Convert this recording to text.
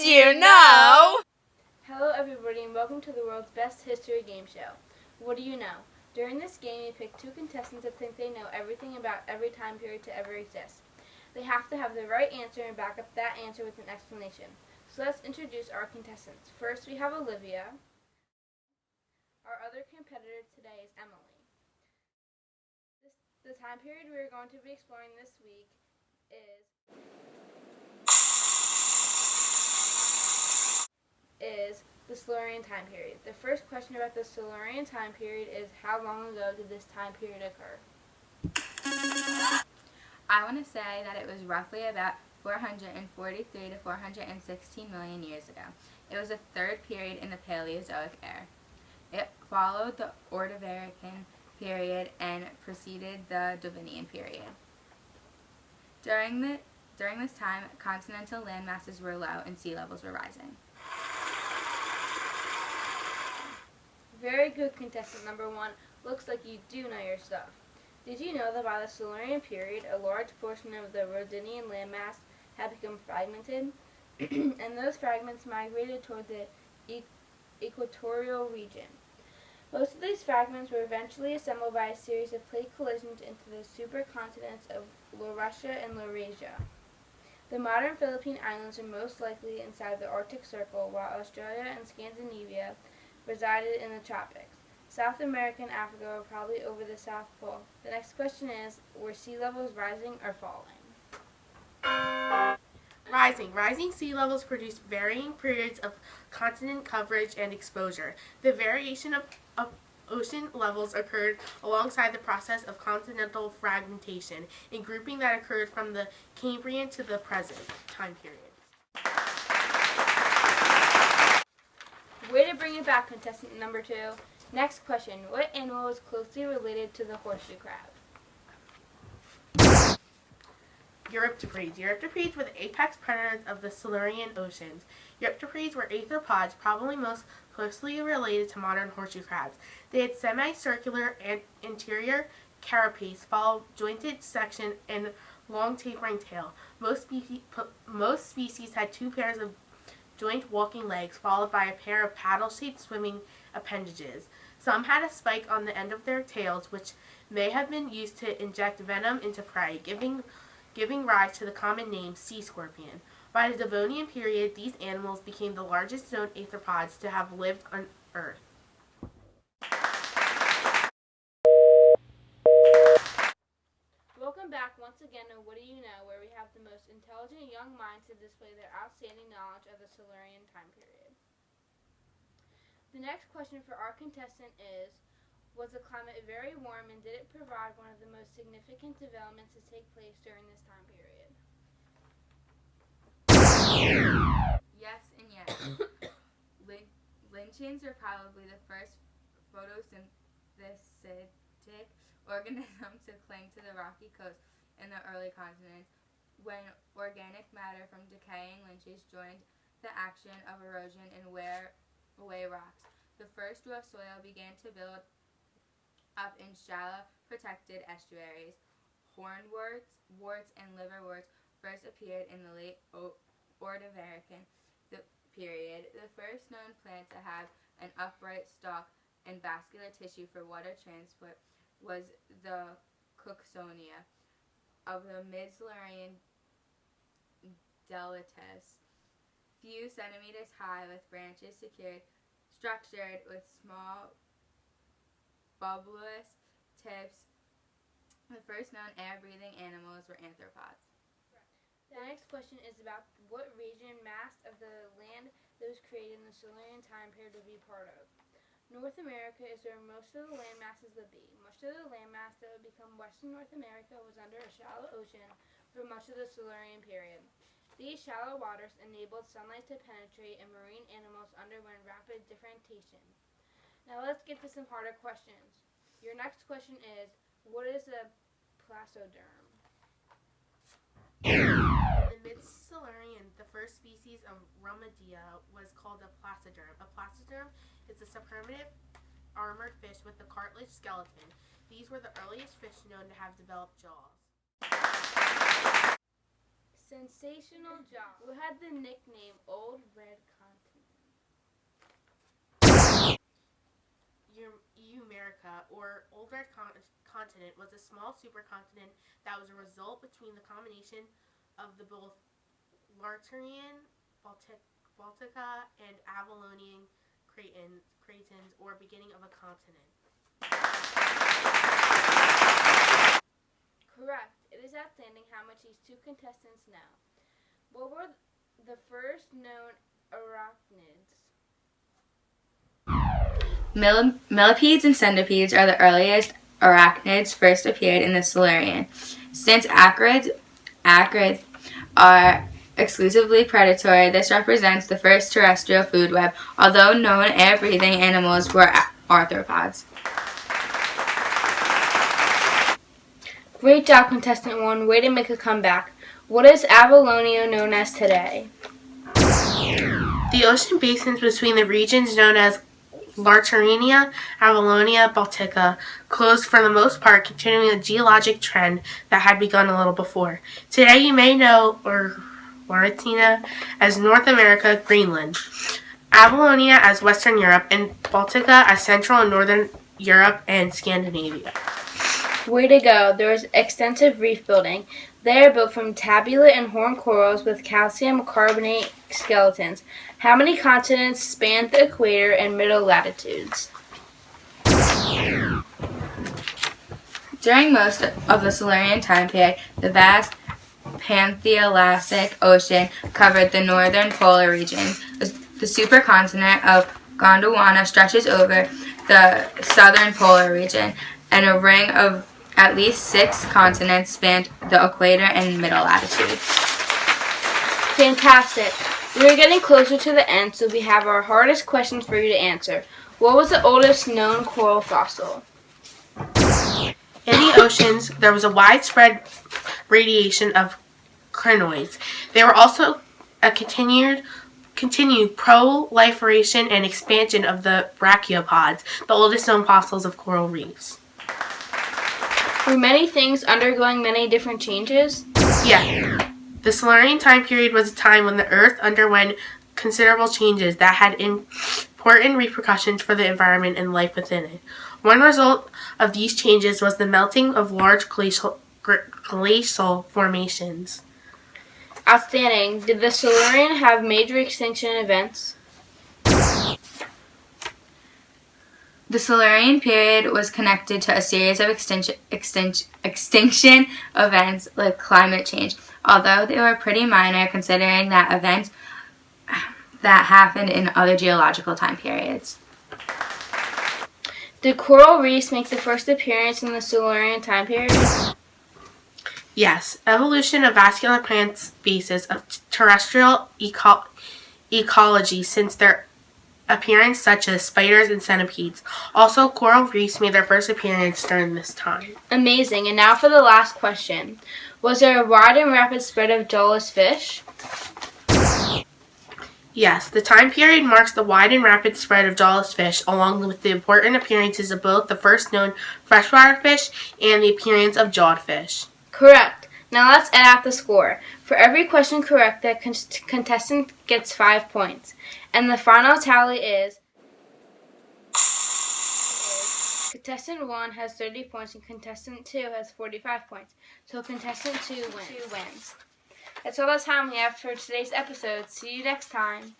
Did you know? Hello everybody and welcome to the world's best history game show. What do you know? During this game, we pick two contestants that think they know everything about every time period to ever exist. They have to have the right answer and back up that answer with an explanation. So let's introduce our contestants. First, we have Olivia. Our other competitor today is Emily. The time period we are going to be exploring this week is the Silurian time period. The first question about the Silurian time period is, how long ago did this time period occur? I want to say that it was roughly about 443 to 416 million years ago. It was the third period in the Paleozoic era. It followed the Ordovician period and preceded the Devonian period. During this time, continental land masses were low and sea levels were rising. Very good, contestant number one. Looks like you do know your stuff. Did you know that by the Silurian period, a large portion of the Rhodinian landmass had become fragmented, and those fragments migrated toward the equatorial region? Most of these fragments were eventually assembled by a series of plate collisions into the supercontinents of Laurasia and Laurasia. The modern Philippine Islands are most likely inside the Arctic Circle, while Australia and Scandinavia resided in the tropics. South America and Africa were probably over the South Pole. The next question is, were sea levels rising or falling? Rising. Rising sea levels produce varying periods of continent coverage and exposure. The variation of ocean levels occurred alongside the process of continental fragmentation, a grouping that occurred from the Cambrian to the present time period. Way to bring it back, contestant number two. Next question. What animal is closely related to the horseshoe crab? Eurypterids. Eurypterids were the apex predators of the Silurian oceans. Eurypterids were arthropods, probably most closely related to modern horseshoe crabs. They had semicircular and interior carapace, followed jointed section, and long tapering tail. Most species had two pairs of joint walking legs, followed by a pair of paddle-shaped swimming appendages. Some had a spike on the end of their tails, which may have been used to inject venom into prey, giving rise to the common name sea scorpion. By the Devonian period, these animals became the largest known arthropods to have lived on Earth. Welcome back once again to What Do You Know, where we have the most intelligent young minds to display their outstanding knowledge of the Silurian time period. The next question for our contestant is, was the climate very warm, and did it provide one of the most significant developments to take place during this time period? Yes and yes. Lichens were probably the first photosynthetic organism to cling to the rocky coast in the early continents. When organic matter from decaying lichens joined the action of erosion and wear away rocks, the first raw soil began to build up in shallow, protected estuaries. Hornworts, and liverworts first appeared in the late Ordovician period. The first known plant to have an upright stalk and vascular tissue for water transport was the Cooksonia of the mid-Silurian Deletus, few centimeters high, with branches structured with small bulbous tips. The first known air-breathing animals were arthropods. The next question is about what region, mass of the land that was created in the Silurian time period would be part of. North America is where most of the land masses would be. Much of the landmass that would become Western North America was under a shallow ocean for much of the Silurian period. These shallow waters enabled sunlight to penetrate, and marine animals underwent rapid differentiation. Now let's get to some harder questions. Your next question is, what is a placoderm? In the mid-Silurian, the first species of Romadia was called a placoderm. A placoderm is a subprimitive armored fish with a cartilage skeleton. These were the earliest fish known to have developed jaws. Sensational jaws. Who had the nickname Old America, or older continent, was a small supercontinent that was a result between the combination of the both Lartarian, Baltica, and Avalonian cratons, or beginning of a continent. Correct. It is outstanding how much these two contestants know. What were the first known arachnids? Millipedes and centipedes are the earliest arachnids first appeared in the Silurian. Since acrids are exclusively predatory, this represents the first terrestrial food web, although known air-breathing animals were arthropods. Great job, contestant 1. Way to make a comeback. What is Avalonia known as today? The ocean basins between the regions known as Lartarinia, Avalonia, Baltica closed for the most part, continuing a geologic trend that had begun a little before. Today you may know Laurentiana as North America, Greenland, Avalonia as Western Europe, and Baltica as Central and Northern Europe and Scandinavia. Way to go. There is extensive reef building. They are built from tabulate and horn corals with calcium carbonate skeletons. How many continents span the equator and middle latitudes? During most of the Silurian time period, the vast Panthelastic Ocean covered the northern polar region. The supercontinent of Gondwana stretches over the southern polar region, and a ring of at least 6 continents spanned the equator and middle latitudes. Fantastic. We are getting closer to the end, so we have our hardest questions for you to answer. What was the oldest known coral fossil? In the oceans, there was a widespread radiation of crinoids. There were also a continued proliferation and expansion of the brachiopods, the oldest known fossils of coral reefs. Were many things undergoing many different changes? Yeah. The Silurian time period was a time when the Earth underwent considerable changes that had important repercussions for the environment and life within it. One result of these changes was the melting of large glacial formations. Outstanding. Did the Silurian have major extinction events? The Silurian period was connected to a series of extinction events like climate change, although they were pretty minor considering that events that happened in other geological time periods. Did coral reefs make the first appearance in the Silurian time period? Yes. Evolution of vascular plant species of terrestrial ecology since their appearance, such as spiders and centipedes. Also, coral reefs made their first appearance during this time. Amazing. And now for the last question. Was there a wide and rapid spread of jawless fish? Yes, the time period marks the wide and rapid spread of jawless fish, along with the important appearances of both the first known freshwater fish and the appearance of jawed fish. Correct. Now let's add out the score. For every question correct, the contestant gets 5 points. And the final tally is contestant 1 has 30 points and contestant 2 has 45 points. So contestant 2 wins. That's all the time we have for today's episode. See you next time.